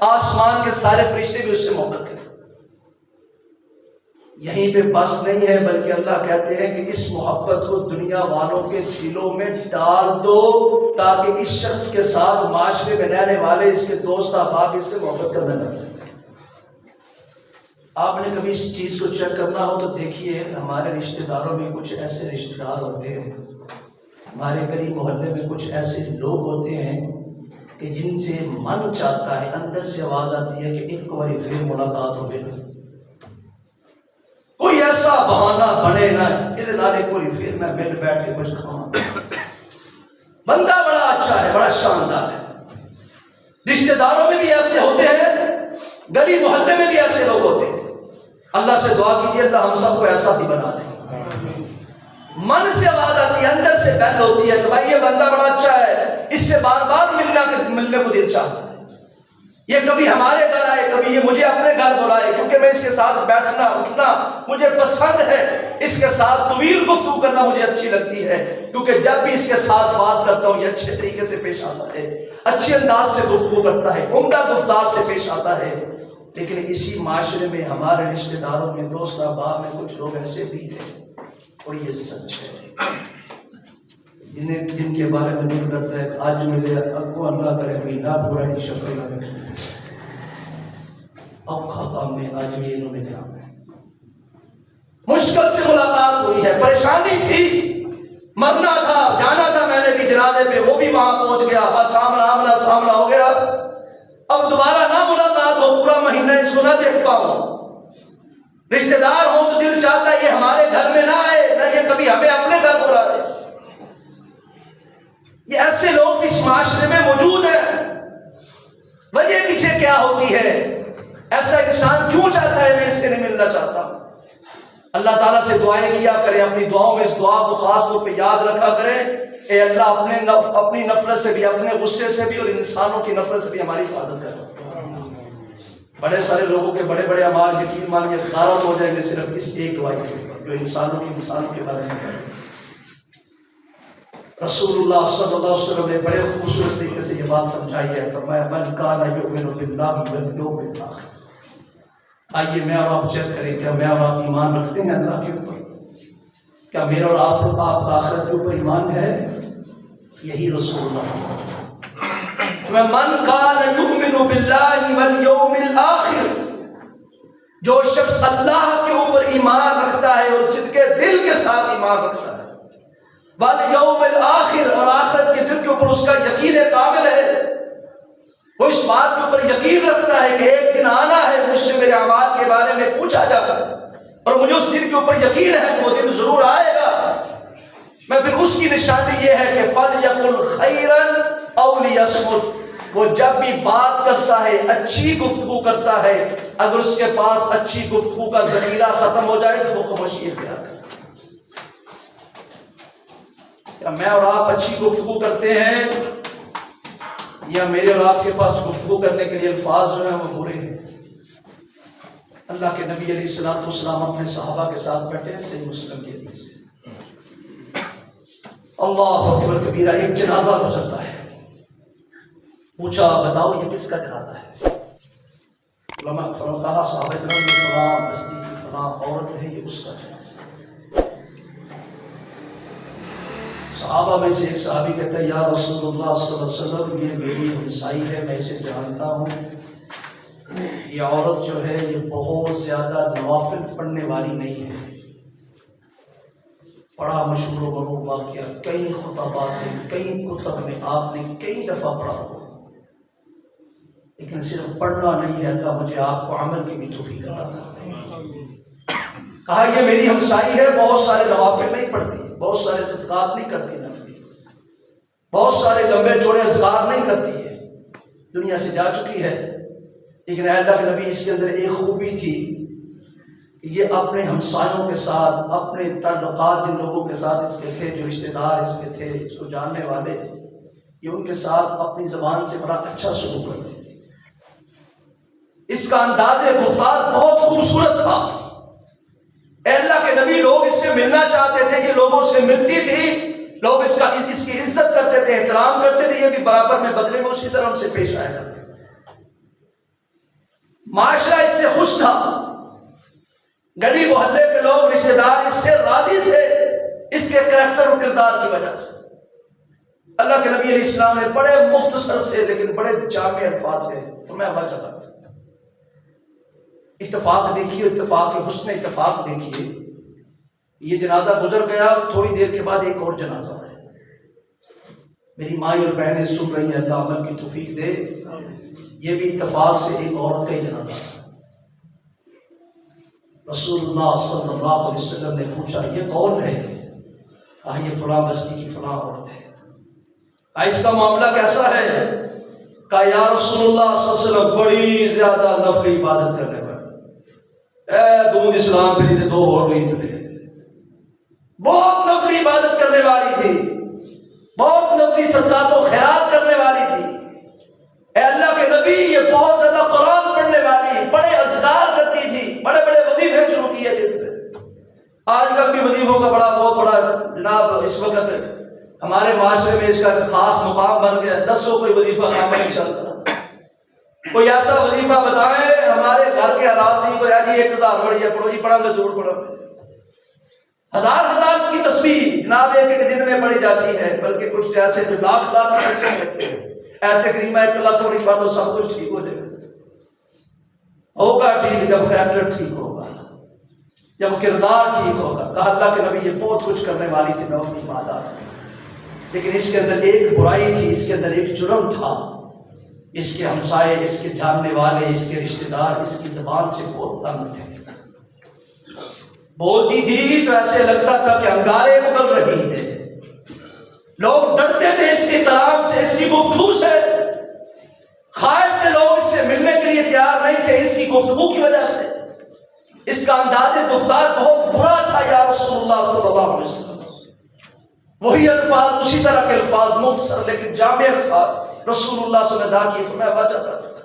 آسمان کے سارے فرشتے بھی اس سے محبت کریں۔ یہیں پہ بس نہیں ہے، بلکہ اللہ کہتے ہیں کہ اس محبت کو دنیا والوں کے دلوں میں ڈال دو تاکہ اس شخص کے ساتھ معاشرے میں رہنے والے، اس کے دوست احباب اس سے محبت کرنے لگے۔ آپ نے کبھی اس چیز کو چیک کرنا ہو تو دیکھیے، ہمارے رشتہ داروں میں کچھ ایسے رشتہ دار ہوتے ہیں، ہمارے قریب محلے میں کچھ ایسے لوگ ہوتے ہیں کہ جن سے من چاہتا ہے، اندر سے آواز آتی ہے کہ ایک باری پھر ملاقات ہو گئی، کوئی ایسا بہانہ بنے نا اس نال ایک باری پھر میں مل بیٹھ کے کچھ کھاؤں۔ بندہ بڑا اچھا ہے، بڑا شاندار ہے، رشتہ داروں میں بھی ایسے ہوتے ہیں، گلی محلے میں بھی ایسے لوگ ہوتے ہیں۔ اللہ سے دعا کیجیے اللہ ہم سب کو ایسا بھی بنا دے۔ من سے آواز آتی ہے، اندر سے بہن ہوتی ہے کہ بھائی یہ بندہ بڑا اچھا ہے، اس سے بار بار ملنے کو دل چاہتا ہے، یہ کبھی ہمارے گھر آئے، کبھی یہ مجھے اپنے گھر بلائے، کیونکہ میں اس کے ساتھ بیٹھنا اٹھنا مجھے پسند ہے، اس کے ساتھ طویل گفتگو کرنا مجھے اچھی لگتی ہے، کیونکہ جب بھی اس کے ساتھ بات کرتا ہوں یہ اچھے طریقے سے پیش آتا ہے، اچھے انداز سے گفتگو کرتا ہے، عمدہ گفتار سے پیش آتا ہے۔ لیکن اسی معاشرے میں ہمارے رشتہ داروں میں، دوست احباب میں کچھ لوگ ایسے بھی ہیں، اور یہ سچ ہے، جن کے بارے میں دل کرتا ہے آج میرے ابو اللہ کرے مہینہ پورا ہی شکر لگے، اوکھا کام میں آج بھی انہوں نے کام ہے، مشکل سے ملاقات ہوئی ہے، پریشانی تھی، مرنا تھا، جانا تھا میں نے بھی جنازے پہ، وہ بھی وہاں پہنچ گیا، بس آمنا سامنا ہو گیا، اب دوبارہ نہ ملاقات ہو، پورا مہینہ اس کو نہ دیکھ پاؤں، رشتہ دار ہو تو دل چاہتا ہے یہ ہمارے گھر میں نہ آئے، نہ یہ کبھی ہمیں اپنے گھر بلائے۔ یہ ایسے لوگ اس معاشرے میں موجود ہیں، وجہ پیچھے کیا ہوتی ہے؟ ایسا انسان کیوں چاہتا ہے میں اس سے نہیں ملنا چاہتا؟ اللہ تعالیٰ سے دعائیں کیا کریں، اپنی دعاؤں میں اس دعا کو خاص طور پہ یاد رکھا کریں، اے اللہ اپنی نفرت سے بھی، اپنے غصے سے بھی، اور انسانوں کی نفرت سے بھی ہماری حفاظت کریں۔ بڑے سارے لوگوں کے بڑے بڑے اعمال یقین مانیے غارت ہو جائیں گے صرف اس ایک دعائی کے، جو انسانوں کے بارے میں کریں۔ رسول اللہ صلی اللہ علیہ وسلم نے بڑے خوبصورت طریقے سے یہ بات سمجھائی ہے، فرمایا من کان یؤمن باللہ والیوم الآخر۔ آئیے میں اور آپ چیک کریں، کیا میں اور آپ ایمان رکھتے ہیں اللہ کے اوپر؟ کیا میرا اور آپ کا آخرت کے اوپر ایمان ہے؟ یہی رسول اللہ من کان یؤمن باللہ والیوم الآخر، جو شخص اللہ کے اوپر ایمان رکھتا ہے اور صدق دل کے ساتھ ایمان رکھتا ہے، والیوم الآخر، اور آخرت کے دن کے اوپر اس کا یقین کامل ہے، وہ اس بات کے اوپر یقین رکھتا ہے کہ ایک دن آنا ہے، مجھ سے میرے اعمال کے بارے میں پوچھا جائے گا، اور مجھے اس دن کے اوپر یقین ہے کہ وہ دن ضرور آئے گا، میں پھر اس کی نشانی یہ ہے کہ فَلْيَقُلْ خَيْرًا أَوْ لِيَصْمُتْ، وہ جب بھی بات کرتا ہے اچھی گفتگو کرتا ہے، اگر اس کے پاس اچھی گفتگو کا ذخیرہ ختم ہو جائے تو وہ خاموشی اختیار کرے۔ کیا میں اور آپ اچھی گفتگو کرتے ہیں، یا میرے اور آپ کے پاس گفتگو کرنے کے لیے الفاظ جو ہیں وہ برے ہیں؟ اللہ کے نبی علیہ الصلوۃ والسلام اپنے صحابہ کے ساتھ بیٹھے ہیں، صحیح مسلم کی حدیث ہے۔ اللہ اکبر کبیرہ، ایک جنازہ گزرتا ہے، پوچھا بتاؤ یہ کس کا جنازہ ہے؟ علماء کہا صحابہ کرام نے فلاں بستی کی فلاں عورت ہے، یہ اس کا جنازہ ہے۔ صحابہ میں سے ایک صحابی کہتا ہے یا رسول اللہ صلی اللہ علیہ وسلم، یہ میری ہمسائی ہے، میں اسے جانتا ہوں، یہ عورت جو ہے یہ بہت زیادہ نوافل پڑھنے والی نہیں ہے۔ بڑا مشہور و معروف واقعہ، کئی خطبہ سے کئی کتب میں آپ نے کئی دفعہ پڑھا ہو، لیکن صرف پڑھنا نہیں ہے، اللہ مجھے آپ کو عمل کی بھی توفیق عطا کرے۔ کہا یہ میری ہمسائی ہے، بہت سارے نوافل نہیں پڑھتی، بہت سارے صدقات نہیں کرتی، نفلی بہت سارے لمبے چوڑے اذکار نہیں کرتی ہے، دنیا سے جا چکی ہے، لیکن اللہ کے نبی اس کے اندر ایک خوبی تھی کہ یہ اپنے ہمسایوں کے ساتھ، اپنے تعلقات جن لوگوں کے ساتھ اس کے تھے، جو رشتہ دار اس کے تھے، اس کو جاننے والے، یہ ان کے ساتھ اپنی زبان سے بڑا اچھا سلوک کرتے تھے۔ اس کا انداز گفتار بہت خوبصورت تھا۔ اے اللہ کے نبی، لوگ اس سے ملنا چاہتے تھے، یہ لوگوں سے ملتی تھی، لوگ اس کی عزت کرتے تھے، احترام کرتے تھے، یہ بھی برابر میں بدلے میں اسی طرح ان سے پیش آیا کرتے تھے۔ معاشرہ اس سے خوش تھا، گلی محلے کے لوگ، رشتہ دار اس سے راضی تھے، اس کے کریکٹر اور کردار کی وجہ سے۔ اللہ کے نبی علیہ السلام نے بڑے مختصر سے لیکن بڑے جامع الفاظ ہے فرمایا واجبات۔ اتفاق دیکھیے، اتفاق کے حسن اتفاق دیکھیے، یہ جنازہ گزر گیا، تھوڑی دیر کے بعد ایک اور جنازہ ہے۔ میری ماں اور بہنیں سن رہی ہیں، اللہ عمل کی توفیق دے، یہ بھی اتفاق سے ایک عورت کا ہی جنازہ ہے۔ رسول اللہ صلی اللہ علیہ وسلم نے پوچھا یہ کون ہے؟ کہا یہ فلاں بستی کی فلاں عورت ہے۔ کہا اس کا معاملہ کیسا ہے؟ کہا یا رسول اللہ صلی اللہ علیہ وسلم بڑی زیادہ نفلی عبادت کرنے والی، دودھ اسلام پھری تھے، دو اور نہیں تھے، بہت نفلی عبادت کرنے والی تھی، بہت نفلی صدقات و خیرات کرنے والی تھی۔ اے اللہ کے نبی، یہ بہت زیادہ قرآن پڑھنے والی، بڑے اذکار کرتی تھی، بڑے بڑے وظیفے شروع کیے تھے۔ آج کل بھی وظیفوں کا بہت بڑا جناب اس وقت ہمارے معاشرے میں اس کا خاص مقام بن گیا، 10 کوئی وظیفہ کام نہیں چلتا۔ کوئی ایسا وظیفہ بتائیں، ہمارے گھر کے حالات نہیں، کوئی جی 1000 پڑھی ہے، پڑھو جی، پڑھا میں ضرور پڑھا۔ ہزار کی تسبیح جناب ایک دن میں پڑھی جاتی ہے، بلکہ کچھ ایسے جو لاکھ کی تسبیح کرتے ہیں، اے تقریبا 1 لاکھ تھوڑی پڑھ لو، سب کچھ ٹھیک ہو جائے گا۔ ہوگا ٹھیک جب کریکٹر ٹھیک ہوگا، جب کردار ٹھیک ہوگا۔ کہا اللہ کے نبی یہ بہت کچھ کرنے والی تھی نوافل عبادات، لیکن اس کے اندر ایک برائی تھی، اس کے اندر ایک جرم تھا۔ اس کے ہمسائے، اس کے جاننے والے، اس کے رشتہ دار اس کی زبان سے بہت تنگ تھے۔ بولتی تھی تو ایسے لگتا تھا کہ انگارے اگل رہی ہے، لوگ ڈرتے تھے اس کے کلام سے، اس کی گفتگو سے، خائف تھے لوگ اس سے ملنے کے لیے تیار نہیں تھے اس کی گفتگو کی وجہ سے۔ اس کا انداز گفتار بہت برا تھا یا رسول اللہ صلی اللہ علیہ وسلم۔ وہی الفاظ، اسی طرح کے الفاظ، مختصر لیکن جامع الفاظ رسول اللہ صلی اللہ علیہ وسلم کی فرمایا واجبات۔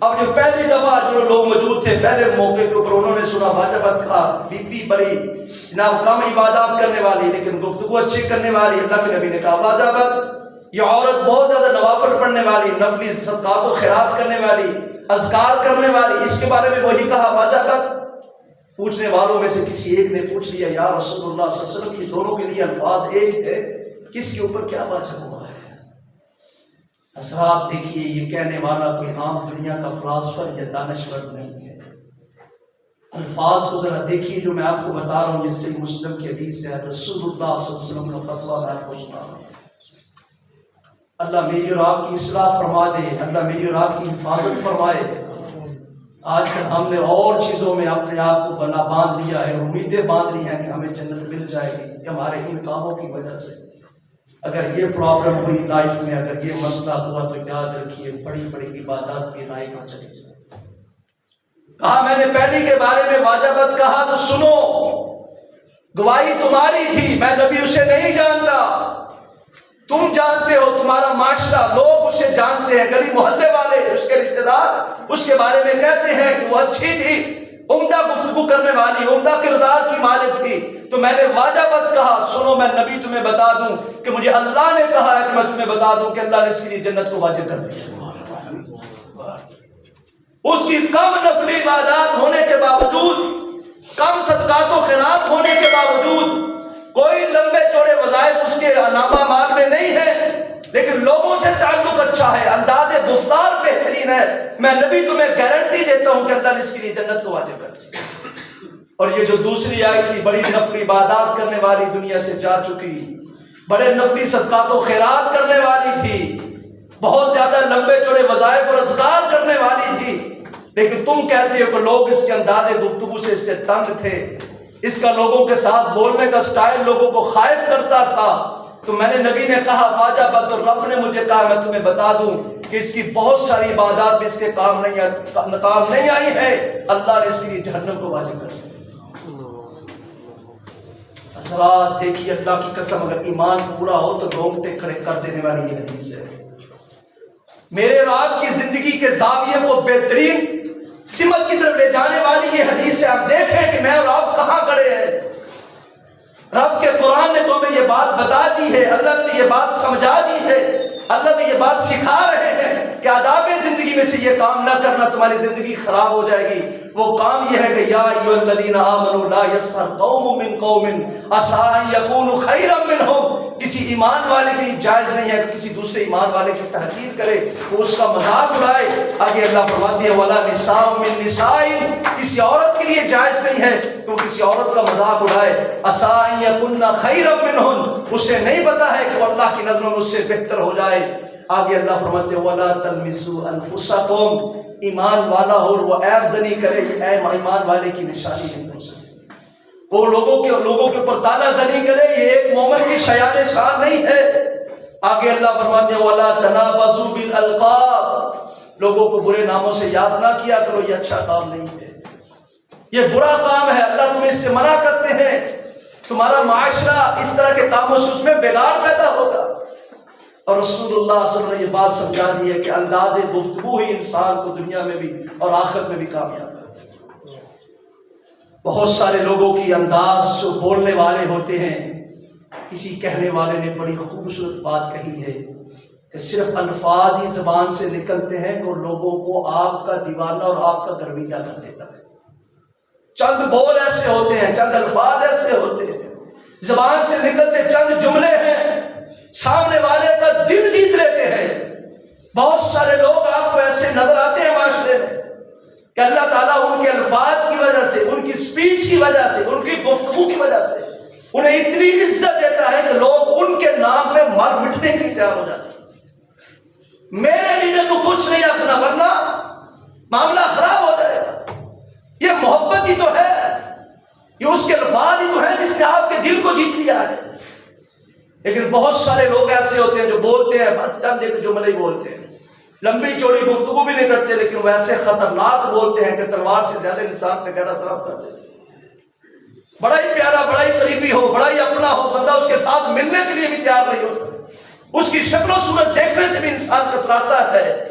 اب جو پہلی دفعہ جو لوگ موجود تھے پہلے موقع کے اوپر، انہوں نے سنا واجبات کا، بی پی بڑی جناب کم عبادات کرنے والی لیکن گفتگو اچھی کرنے والی۔ اللہ کے نبی نے کہا واجبات، یہ عورت بہت زیادہ نوافل پڑھنے والی، نفلی صدقات و خیرات کرنے والی، اذکار کرنے والی، اس کے بارے میں وہی کہا واجبات۔ پوچھنے والوں میں سے کسی ایک نے پوچھ لیا یا رسول اللہ صلی اللہ علیہ وسلم، یہ دونوں کے لیے الفاظ ایک ہے، کس کے اوپر کیا واجب ہوا ہے؟ حضرات دیکھیے، یہ کہنے والا کوئی عام دنیا کا فلاسفر یا دانشور نہیں ہے۔ الفاظ کو ذرا دیکھیے جو میں آپ کو بتا رہا ہوں، جس سے مسلم کی حدیث ہے، رسول اللہ صلی اللہ علیہ وسلم کا فتویٰ میں آپ کو سنا رہا ہوں۔ اللہ میری اور آپ کی اصلاح فرما دے، اللہ میری اور آپ کی حفاظت فرمائے۔ آج کل ہم نے اور چیزوں میں اپنے آپ کو بنا باندھ لیا ہے، امیدیں باندھ لی ہیں کہ ہمیں جنت مل جائے گی ہمارے ان کاموں کی وجہ سے۔ اگر یہ پرابلم ہوئی لائف میں، اگر یہ مسئلہ ہوا تو یاد رکھیے بڑی بڑی عبادات کی رائے نہ چلی جائے۔ کہا میں نے پہلی کے بارے میں واجبات کہا تو سنو، گواہی تمہاری تھی، میں نبی اسے نہیں جانتا، تم جانتے ہو، تمہارا معاشرہ، لوگ اسے جانتے ہیں، گلی محلے والے، اس کے رشتہ دار اس کے بارے میں کہتے ہیں کہ وہ اچھی تھی، عمدہ گفتگو کرنے والی، عمدہ کردار کی مالک تھی۔ تو میں نے واجبت کہا سنو میں نبی تمہیں بتا دوں کہ مجھے اللہ نے کہا ہے کہ میں تمہیں بتا دوں کہ اللہ نے اس کے لیے جنت کو واجب کر دیا۔ اس کی کم نفلی عبادات ہونے کے باوجود، کم صدقات و خیرات ہونے کے باوجود، کوئی لمبے چوڑے وظائف اس کے نامہ مال میں نہیں ہے، لیکن لوگوں سے تعلق اچھا ہے، انداز گفتار بہترین ہے۔ میں نبی تمہیں گارنٹی دیتا ہوں کہ اللہ نے اس کے لیے جنت کو واجب کر دیا۔ اور یہ جو دوسری آئی تھی، بڑی نفلی عبادات کرنے والی، دنیا سے جا چکی، بڑے نفلی صدقات و خیرات کرنے والی تھی، بہت زیادہ لمبے چوڑے وظائف اور اذکار کرنے والی تھی، لیکن تم کہتے ہو کہ لوگ اس کے انداز گفتگو سے اس سے تنگ تھے، اس کا لوگوں کے ساتھ بولنے کا سٹائل لوگوں کو خائف کرتا تھا۔ تو میں نے نبی نے کہا واجبت، اور رب نے مجھے کہا میں تمہیں بتا دوں کہ اس کی بہت ساری عبادات بھی اس کے کام نہیں آئی ہے، اللہ نے اس کے لیے جہنم کو واجب کر دیا۔ حضرات دیکھیے، اللہ کی قسم اگر ایمان پورا ہو تو رونگٹے کھڑے کر دینے والی یہ حدیث ہے۔ میرے اور آپ کی زندگی کے زاویے کو بہترین سمت کی طرف لے جانے والی یہ حدیث ہے۔ آپ دیکھیں کہ میں اور آپ کہاں کھڑے ہیں۔ رب کے قرآن نے تو ہمیں یہ بات بتا دی ہے، اللہ نے یہ بات سمجھا دی ہے، اللہ نے یہ بات سکھا رہے ہیں کہ آداب زندگی میں سے یہ کام نہ کرنا، تمہاری زندگی خراب ہو جائے گی۔ وہ کام یہ ہے کہ یا ایھا الذین آمنوا لا یسخر قوم من قوم عسى ان یکونوا خیرا منہم۔ کسی ایمان والے کے لیے جائز نہیں ہے کہ کسی دوسرے ایمان والے کی تحقیر کرے، وہ اس کا مذاق اڑائے۔ آگے اللہ فرماتے ہیں ولا نساء من نساء، کسی عورت کے لیے جائز نہیں ہے کہ وہ کسی عورت کا مذاق اڑائے۔ عسى ان یکن خیرا منہن، اسے نہیں پتا ہے کہ وہ اللہ کی نظروں میں اس سے بہتر ہو جائے۔ آگے اللہ فرماتے ہیں ولا تلمزوا انفسکم، ایمان والا ہو اور وہ عیب زنی کرے، یہ ایمان والے کی نشانی نہیں ہو سکتی۔ وہ لوگوں کے اوپر تانا زنی کرے، یہ ایک مومن کی شیان شان نہیں ہے۔ آگے اللہ فرماتے ہیں ولا تنابزوا بالالقاب، لوگوں کو برے ناموں سے یاد نہ کیا کرو، یہ اچھا کام نہیں ہے، یہ برا کام ہے، اللہ تمہیں اس سے منع کرتے ہیں۔ تمہارا معاشرہ اس طرح کے کاموں سے اس میں بگاڑ پیدا ہوگا۔ اور رسول اللہ صلی اللہ علیہ وسلم نے یہ بات سمجھا دی ہے کہ انداز گفتگو ہی انسان کو دنیا میں بھی اور آخرت میں بھی کامیاب کرتا ہے۔ بہت سارے لوگوں کی انداز جو بولنے والے ہوتے ہیں، کسی کہنے والے نے بڑی خوبصورت بات کہی ہے کہ صرف الفاظ ہی زبان سے نکلتے ہیں تو لوگوں کو آپ کا دیوانہ اور آپ کا گرویدہ کر دیتا ہے۔ چند بول ایسے ہوتے ہیں، چند الفاظ ایسے ہوتے ہیں، زبان سے نکلتے چند جملے ہیں، سامنے والے کا دل جیت لیتے ہیں۔ بہت سارے لوگ آپ کو ایسے نظر آتے ہیں معاشرے میں کہ اللہ تعالیٰ ان کے الفاظ کی وجہ سے، ان کی سپیچ کی وجہ سے، ان کی گفتگو کی وجہ سے انہیں اتنی عزت دیتا ہے کہ لوگ ان کے نام پہ مر مٹنے کے لیے تیار ہو جاتے ہیں۔ میرے لیڈر کو کچھ نہیں رکھنا ورنہ معاملہ خراب ہو جائے گا۔ یہ محبت ہی تو ہے، یہ اس کے الفاظ ہی تو ہیں جس نے آپ کے دل کو جیت لیا ہے۔ لیکن بہت سارے لوگ ایسے ہوتے ہیں جو بولتے ہیں بس چند ایک جملے ہی بولتے ہیں، لمبی چوڑی گفتگو بھی نہیں کرتے، لیکن وہ ایسے خطرناک بولتے ہیں کہ تلوار سے زیادہ انسان پہ گہرا صاف کر دیتے ہیں۔ بڑا ہی پیارا، بڑا ہی قریبی ہو، بڑا ہی اپنا ہو، بندہ اس کے ساتھ ملنے کے لیے بھی تیار نہیں ہوتا، اس کی شکل و صورت دیکھنے سے بھی انسان کتراتا ہے۔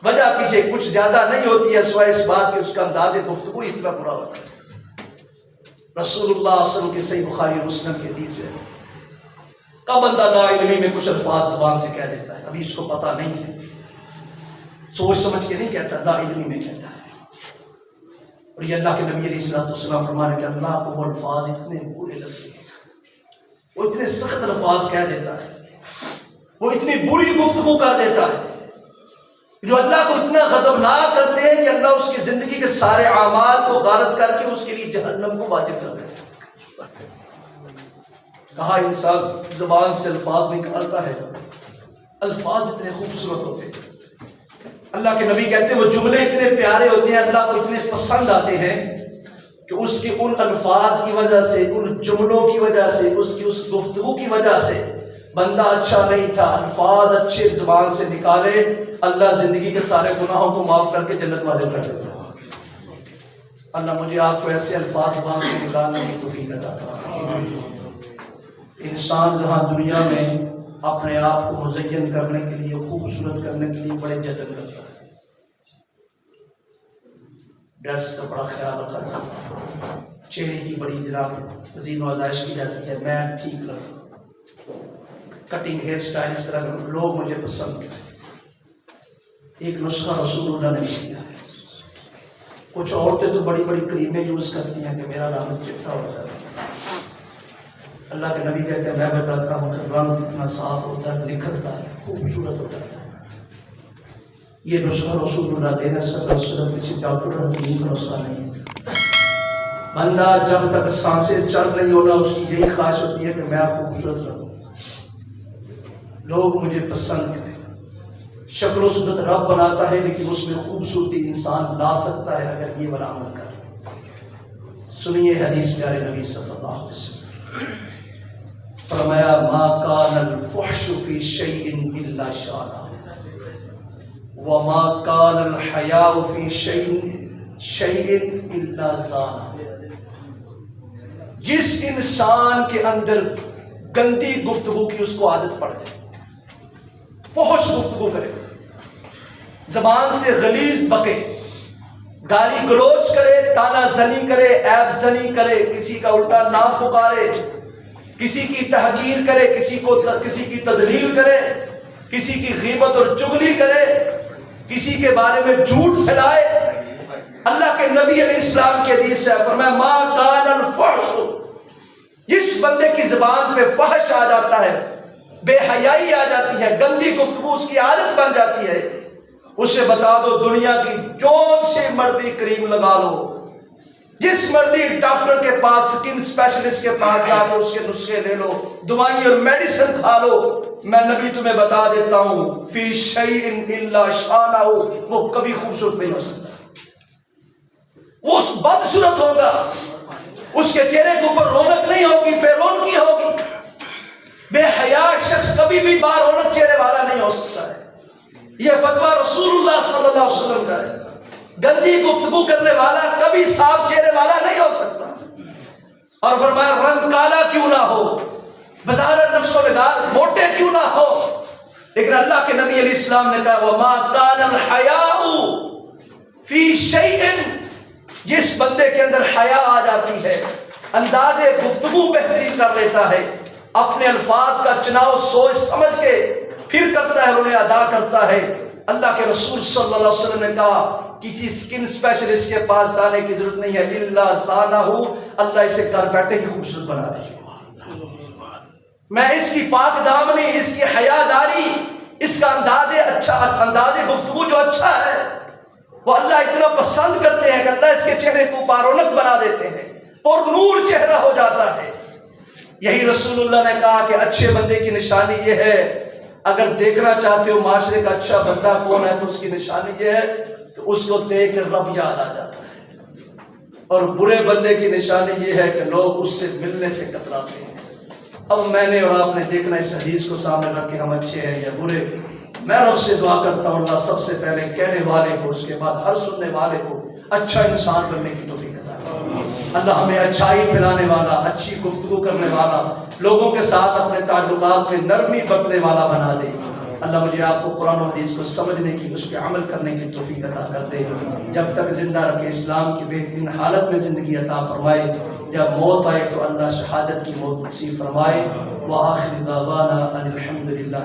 وجہ پیچھے کچھ زیادہ نہیں ہوتی ہے سوائے اس بات کہ اس کا انداز گفتگو اتنا برا ہوتا ہے۔ رسول اللہ صلی اللہ علیہ وسلم کی صحیح بخاری اور مسلم کی حدیث ہے کا بندہ نا علمی میں کچھ الفاظ زبان سے کہہ دیتا ہے، ابھی اس کو پتہ نہیں ہے، سوچ سمجھ کے نہیں کہتا، نا علمی میں کہتا ہے۔ اور یہ اللہ کے نبی علیہ الصلوۃ والسلام فرمانے کہ اللہ کو وہ الفاظ اتنے برے لگتے ہیں، وہ اتنے سخت الفاظ کہہ دیتا ہے، وہ اتنی بری گفتگو کر دیتا ہے جو اللہ کو اتنا غضبناک کرتے ہیں کہ اللہ اس کی زندگی کے سارے اعمال کو غارت کر کے اس کے لیے جہنم کو واجب کر دیتا ہے۔ کہا انسان زبان سے الفاظ نکالتا ہے، الفاظ اتنے خوبصورت ہوتے ہیں، اللہ کے نبی کہتے ہیں وہ جملے اتنے پیارے ہوتے ہیں، اللہ کو اتنے پسند آتے ہیں کہ اس کے ان الفاظ کی وجہ سے، ان جملوں کی وجہ سے، اس کی اس گفتگو کی وجہ سے بندہ اچھا نہیں تھا، الفاظ اچھے زبان سے نکالے، اللہ زندگی کے سارے گناہوں کو معاف کر کے جنت واجب کر دیتا ہے۔ اللہ مجھے آپ کو ایسے الفاظ زبان سے نکالنے کی توفیق عطا فرمائے۔ انسان جہاں دنیا میں اپنے آپ کو مزین کرنے کے لیے، خوبصورت کرنے کے لیے بڑے جتن کرتا ہے، ڈریس کا بڑا خیال رکھا جاتا ہے، چہرے کی بڑی جناب تزئین و آزائش کی جاتی ہے، میں ٹھیک رکھوں، کٹنگ ہیئر سٹائل اس طرح لوگ مجھے پسند کریں۔ ایک نسخہ رسول اللہ نے دیا ہے۔ کچھ عورتیں تو بڑی بڑی کریمیں یوز کرتی ہیں کہ میرا رنگ چٹا ہو جاتا ہے۔ اللہ کے نبی کہتے ہیں میں بتاتا ہوں کہ رنگ کتنا صاف ہوتا ہے، نکھرتا ہے، خوبصورت ہو جاتا ہے۔ یہ نسخہ رسول اللہ دینا صلی اللہ علیہ وسلم کسی ڈاکٹر اور حکیم کا نسخہ نہیں ہے۔ بندہ جب تک سانسیں چل رہی ہونا اس کی یہی خواہش ہوتی ہے کہ میں خوبصورت رہوں، لوگ مجھے پسند کریں۔ شکل و صورت رب بناتا ہے لیکن اس میں خوبصورتی انسان لا سکتا ہے اگر یہ والا عمل کرے۔ سنیے حدیث پیارے نبی صلی اللہ علیہ وسلم فرمایا ما کان الفحش فی شیء الا شانہ وما کان الحیاء فی شیء الا زانہ۔ جس انسان کے اندر گندی گفتگو کی اس کو عادت پڑ جائے، فحش گفتگو کرے، زبان سے غلیظ بکے، گالی گلوچ کرے، تانا زنی کرے، عیب زنی کرے، کسی کا الٹا نام پکارے، کسی کی تحقیر کرے، کسی کی تذلیل کرے، کسی کی غیبت اور چغلی کرے، کسی کے بارے میں جھوٹ پھیلائے۔ اللہ کے نبی علیہ السلام کی حدیث ہے، فرمایا ما کان الفحش، جس بندے کی زبان پہ فحش آ جاتا ہے، بے حیائی آ جاتی ہے، گندی گفتگو اس کی عادت بن جاتی ہے، اسے بتا دو دنیا کی جون سے مرضی کریم لگا لو، جس مرضی ڈاکٹر کے پاس، سکن اسپیشلسٹ کے پاس جا کے اس کے نسخے لے لو، دوائیں اور میڈیسن کھا لو، میں نبی تمہیں بتا دیتا ہوں فی شیء الا شانہ، وہ کبھی خوبصورت نہیں ہو سکتا، وہ بدصورت ہوگا، اس کے چہرے کے اوپر رونق نہیں ہوگی، بے رونقی ہوگی۔ بے حیا شخص کبھی بھی با رونق چہرے والا نہیں ہو سکتا ہے۔ یہ فتویٰ رسول اللہ صلی اللہ علیہ وسلم کا ہے۔ گندی گفتگو کرنے والا کبھی صاف چہرے والا نہیں ہو سکتا۔ اور فرمایا رنگ کالا کیوں نہ ہو، بظاہر نقش و نگار موٹے کیوں نہ ہو، لیکن اللہ کے نبی علیہ السلام نے کہا وما کان الحیاء فی شیء، جس بندے کے اندر حیا آ جاتی ہے، انداز گفتگو بہترین کر لیتا ہے، اپنے الفاظ کا چناؤ سوچ سمجھ کے پھر کرتا ہے، انہیں ادا کرتا ہے۔ اللہ کے رسول صلی اللہ علیہ وسلم نے کہا کسی سکن اسپیشلسٹ کے پاس جانے کی ضرورت نہیں ہے، الا زانہ، اللہ اسے گھر بیٹھے ہی خوبصورت بنا دے۔ میں اس کی پاک دامنی، اس کی حیاداری، اس کا انداز اچھا، انداز گفتگو جو اچھا ہے وہ اللہ اتنا پسند کرتے ہیں کہ اللہ اس کے چہرے کو پارونق بنا دیتے ہیں اور نور چہرہ ہو جاتا ہے۔ یہی رسول اللہ نے کہا کہ اچھے بندے کی نشانی یہ ہے، اگر دیکھنا چاہتے ہو معاشرے کا اچھا بندہ کون ہے تو اس کی نشانی یہ ہے کہ اس کو دیکھ کر رب یاد آ جاتا ہے، اور برے بندے کی نشانی یہ ہے کہ لوگ اس سے ملنے سے کتراتے ہیں۔ اب میں نے اور آپ نے دیکھنا اس حدیث کو سامنے رکھ کے ہم اچھے ہیں یا برے۔ میں رب سے دعا کرتا ہوں اللہ سب سے پہلے کہنے والے کو، اس کے بعد ہر سننے والے کو اچھا انسان بننے کی توفیق عطا کرے۔ اللہ ہمیں اچھائی پھیلانے والا، اچھی گفتگو کرنے والا، لوگوں کے ساتھ اپنے تعلقات میں نرمی برتنے والا بنا دے۔ اللہ مجھے آپ کو قرآن و حدیث کو سمجھنے کی، اس پہ عمل کرنے کی توفیق عطا کر دے، جب تک زندہ رکھے اسلام کی بہترین حالت میں زندگی عطا فرمائے، جب موت آئے تو اللہ شہادت کی موت نصیب فرمائے۔ وآخر دعوانا ان الحمد للہ۔